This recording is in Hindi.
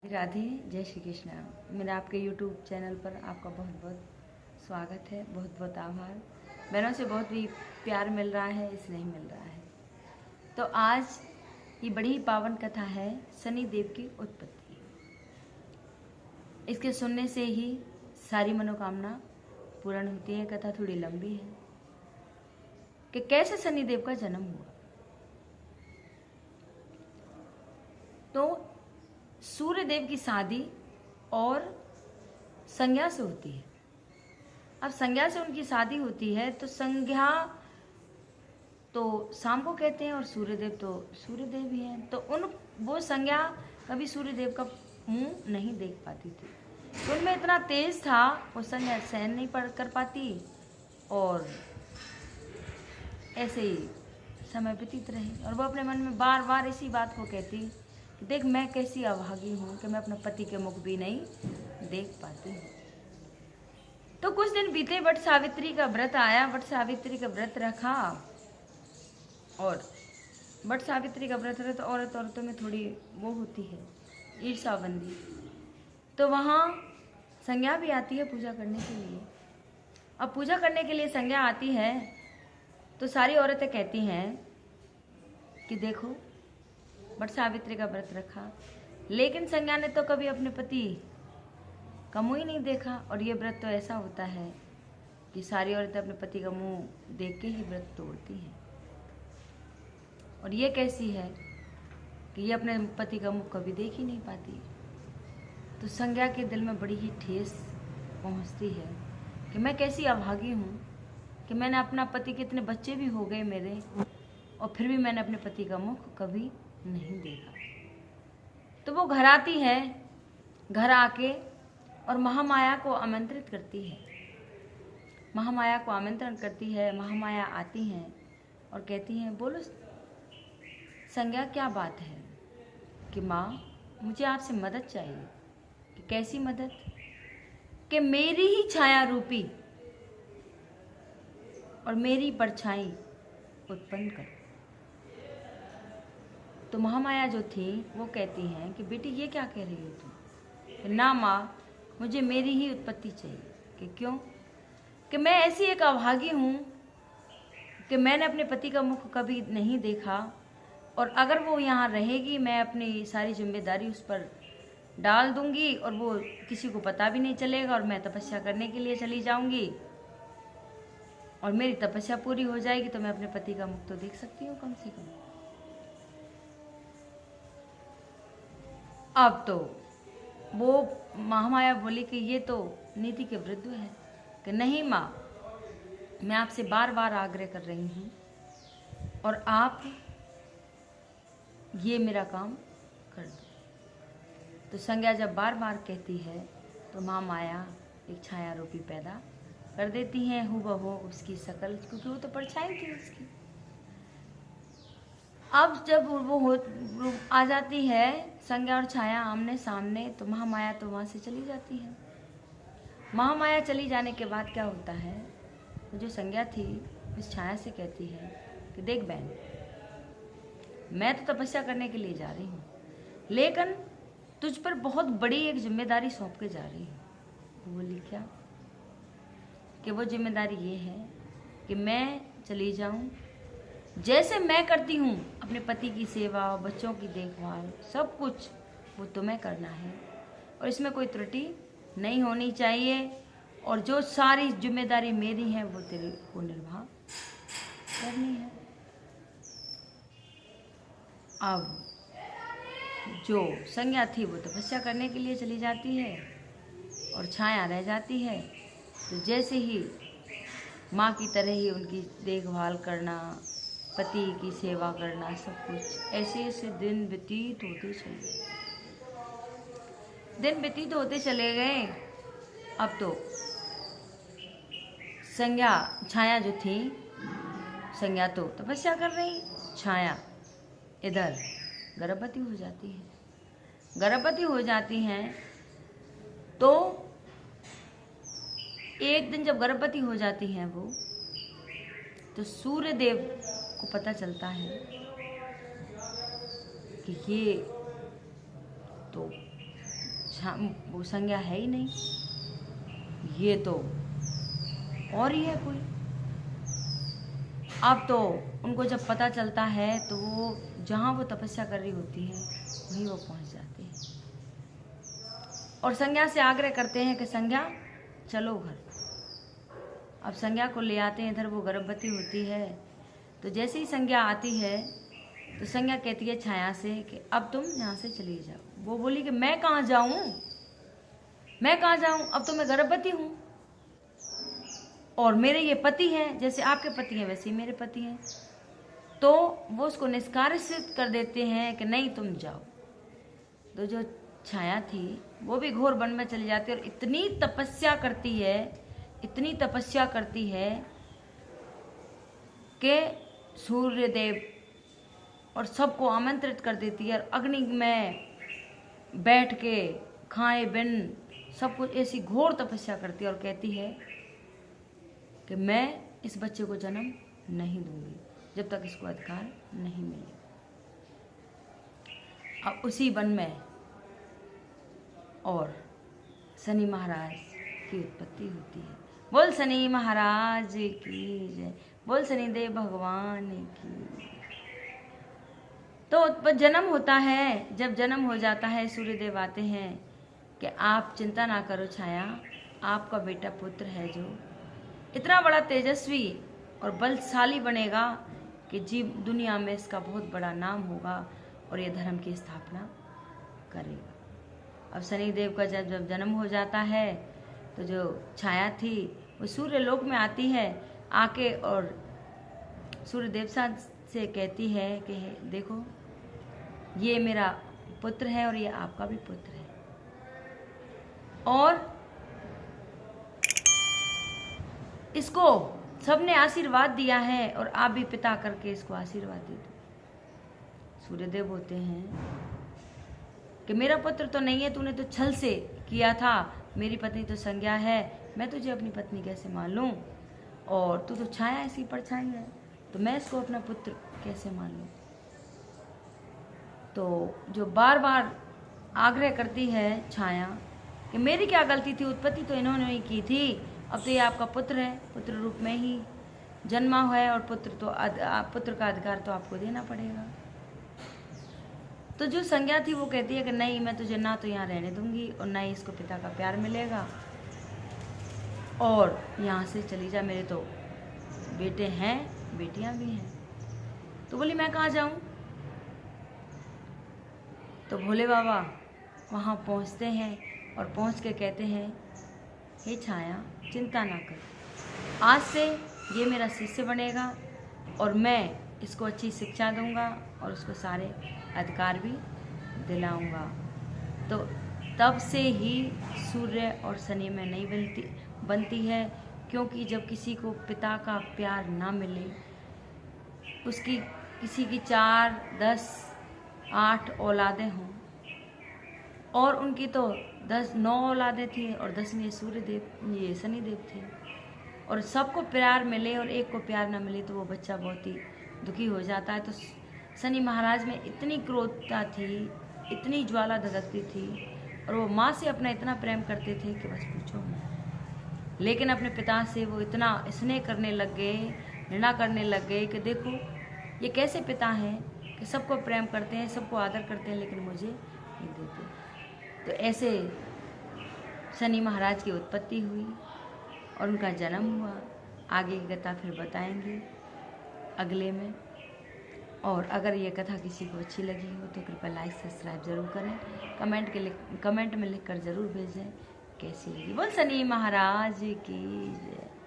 राधे, जय श्री कृष्ण। मेरा आपके YouTube चैनल पर आपका बहुत बहुत स्वागत है। बहुत बहुत आभार। बहनों से बहुत ही प्यार मिल रहा है, स्नेह मिल रहा है। तो आज ये बड़ी ही पावन कथा है शनि देव की उत्पत्ति। इसके सुनने से ही सारी मनोकामना पूर्ण होती है। कथा थोड़ी लंबी है कि कैसे शनि देव का जन्म हुआ। तो सूर्य देव की शादी और संज्ञा से होती है। अब संज्ञा से उनकी शादी होती है तो संज्ञा तो शाम को कहते हैं और सूर्यदेव तो सूर्यदेव ही हैं। तो वो संज्ञा कभी सूर्यदेव का मुंह नहीं देख पाती थी। तो उनमें इतना तेज था वो संज्ञा सहन नहीं कर पाती और ऐसे ही समय व्यतीत रहे। और वो अपने मन में बार बार इसी बात को कहती, देख मैं कैसी अभागी हूँ कि मैं अपने पति के मुख भी नहीं देख पाती हूँ। तो कुछ दिन बीते, वट सावित्री का व्रत आया। वट सावित्री का व्रत रखा और वट सावित्री का व्रत रहे तो औरतों में थोड़ी वो होती है ईर्ष्याबंदी। तो वहाँ संज्ञा भी आती है पूजा करने के लिए। अब पूजा करने के लिए संज्ञा आती है तो सारी औरतें कहती हैं कि देखो वट सावित्री का व्रत रखा, लेकिन संज्ञा ने तो कभी अपने पति का मुंह ही नहीं देखा। और ये व्रत तो ऐसा होता है कि सारी औरतें अपने पति का मुंह देख के ही व्रत तोड़ती हैं। और ये कैसी है कि ये अपने पति का मुंह कभी देख ही नहीं पाती। तो संज्ञा के दिल में बड़ी ही ठेस पहुंचती है कि मैं कैसी अभागी हूँ कि मैंने अपना पति, कितने बच्चे भी हो गए मेरे, और फिर भी मैंने अपने पति का मुख कभी नहीं देखा। तो वो घर आती है, घर आके और महामाया को आमंत्रित करती है। महामाया को आमंत्रण करती है। महामाया आती हैं और कहती हैं, बोलो संज्ञा क्या बात है कि माँ मुझे आपसे मदद चाहिए। कि कैसी मदद? कि मेरी ही छाया रूपी और मेरी परछाई उत्पन्न कर। तो महामाया जो थी वो कहती हैं कि बेटी ये क्या कह रही हो तुम? ना माँ, मुझे मेरी ही उत्पत्ति चाहिए। कि क्यों? कि मैं ऐसी एक अभागी हूँ कि मैंने अपने पति का मुख कभी नहीं देखा, और अगर वो यहाँ रहेगी मैं अपनी सारी जिम्मेदारी उस पर डाल दूंगी और वो किसी को पता भी नहीं चलेगा, और मैं तपस्या करने के लिए चली जाऊंगी और मेरी तपस्या पूरी हो जाएगी तो मैं अपने पति का मुख तो देख सकती हूँ कम से कम। अब तो वो महामाया बोली कि ये तो नीति के विरुद्ध है। कि नहीं माँ, मैं आपसे बार बार आग्रह कर रही हूँ और आप ये मेरा काम कर दो। तो संज्ञा जब बार बार कहती है तो महामाया एक छाया रूपी पैदा कर देती हैं, हूबहू उसकी शकल, क्योंकि वो तो परछाई थी उसकी। अब जब वो आ जाती है संज्ञा और छाया आमने सामने, तो महामाया तो वहाँ से चली जाती है। महामाया चली जाने के बाद क्या होता है, तो जो संज्ञा थी उस छाया से कहती है कि देख बहन, मैं तो तपस्या करने के लिए जा रही हूँ, लेकिन तुझ पर बहुत बड़ी एक जिम्मेदारी सौंप के जा रही हूँ। वो बोली क्या? कि वो जिम्मेदारी ये है कि मैं चली जाऊँ, जैसे मैं करती हूँ अपने पति की सेवा, बच्चों की देखभाल, सब कुछ वो तुम्हें करना है और इसमें कोई त्रुटि नहीं होनी चाहिए, और जो सारी जिम्मेदारी मेरी है वो तेरे को निर्वाह करनी है। अब जो संज्ञा थी वो तपस्या करने के लिए चली जाती है और छाया रह जाती है। तो जैसे ही माँ की तरह ही उनकी देखभाल करना, पति की सेवा करना, सब कुछ ऐसे ऐसे दिन व्यतीत होते चले गए। अब तो संज्ञा, छाया जो थी, संज्ञा तो तपस्या कर रही, छाया इधर गर्भवती हो जाती है। गर्भवती हो जाती हैं तो एक दिन जब गर्भवती हो जाती हैं वो, तो सूर्य देव को पता चलता है कि ये तो वो संज्ञा है ही नहीं, ये तो और ही है कोई। अब तो उनको जब पता चलता है तो वो जहाँ वो तपस्या कर रही होती है वहीं वो पहुँच जाते हैं और संज्ञा से आग्रह करते हैं कि संज्ञा चलो घर। अब संज्ञा को ले आते हैं इधर, वो गर्भवती होती है। तो जैसे ही संज्ञा आती है तो संज्ञा कहती है छाया से कि अब तुम यहाँ से चली जाओ। वो बोली कि मैं कहाँ जाऊँ, मैं कहाँ जाऊँ, अब तो मैं गर्भवती हूँ और मेरे ये पति हैं, जैसे आपके पति हैं वैसे ही मेरे पति हैं। तो वो उसको निष्कासित कर देते हैं कि नहीं तुम जाओ। तो जो छाया थी वो भी घोर वन में चली जाती है और इतनी तपस्या करती है, इतनी तपस्या करती है कि सूर्यदेव और सबको आमंत्रित कर देती है और अग्नि में बैठ के खाए बिन सब कुछ ऐसी घोर तपस्या करती है और कहती है कि मैं इस बच्चे को जन्म नहीं दूंगी जब तक इसको अधिकार नहीं मिले। अब उसी वन में और शनि महाराज की उत्पत्ति होती है। बोल शनि महाराज की जय, बोल शनिदेव भगवान की। तो जन्म होता है, जब जन्म हो जाता है सूर्यदेव आते हैं कि आप चिंता ना करो छाया, आपका बेटा पुत्र है जो इतना बड़ा तेजस्वी और बलशाली बनेगा कि जीव दुनिया में इसका बहुत बड़ा नाम होगा और ये धर्म की स्थापना करेगा। अब शनिदेव का जब जन्म हो जाता है तो जो छाया थी वो सूर्य लोक में आती है, आके और सूर्यदेव से कहती है कि देखो ये मेरा पुत्र है और ये आपका भी पुत्र है और इसको सबने आशीर्वाद दिया है और आप भी पिता करके इसको आशीर्वाद दे दो। सूर्यदेव बोलते हैं कि मेरा पुत्र तो नहीं है, तूने तो छल से किया था, मेरी पत्नी तो संज्ञा है, मैं तुझे अपनी पत्नी कैसे मान लूं, और तू तो छाया ऐसी परछाई है तो मैं इसको अपना पुत्र कैसे मान लूं। तो जो बार बार आग्रह करती है छाया कि मेरी क्या गलती थी, उत्पत्ति तो इन्होंने ही की थी, अब तो ये आपका पुत्र है, पुत्र रूप में ही जन्मा है और पुत्र का अधिकार तो आपको देना पड़ेगा। तो जो संज्ञा थी वो कहती है कि नहीं, मैं तुझे ना तो यहाँ रहने दूंगी और ना ही इसको पिता का प्यार मिलेगा और यहाँ से चली जा, मेरे तो बेटे हैं बेटियाँ भी हैं। तो बोली मैं कहाँ जाऊँ। तो भोले बाबा वहाँ पहुँचते हैं और पहुँच के कहते हैं हे छाया चिंता ना कर, आज से ये मेरा शिष्य बनेगा और मैं इसको अच्छी शिक्षा दूंगा और उसको सारे अधिकार भी दिलाऊंगा। तो तब से ही सूर्य और शनि में नहीं बनती है, क्योंकि जब किसी को पिता का प्यार ना मिले, उसकी किसी की 4, 10, 8 औलादें हों और उनकी तो 9 औलादें थी और 10वीं सूर्यदेव ये शनिदेव थे और सबको प्यार मिले और एक को प्यार ना मिले तो वो बच्चा बहुत ही दुखी हो जाता है। तो शनि महाराज में इतनी क्रोधता थी, इतनी ज्वाला धधकती थी और वो माँ से अपना इतना प्रेम करते थे कि बस पूछो मत। लेकिन अपने पिता से वो इतना स्नेह करने लग गए, घृणा करने लग गए कि देखो ये कैसे पिता हैं कि सबको प्रेम करते हैं, सबको आदर करते हैं, लेकिन मुझे नहीं देते। तो ऐसे शनि महाराज की उत्पत्ति हुई और उनका जन्म हुआ। आगे की कथा फिर बताएंगे अगले में। और अगर ये कथा किसी को अच्छी लगी हो तो कृपया लाइक सब्सक्राइब जरूर करें, कमेंट में लिखकर ज़रूर भेजें कैसी लगी। बोल शनि महाराज की जय।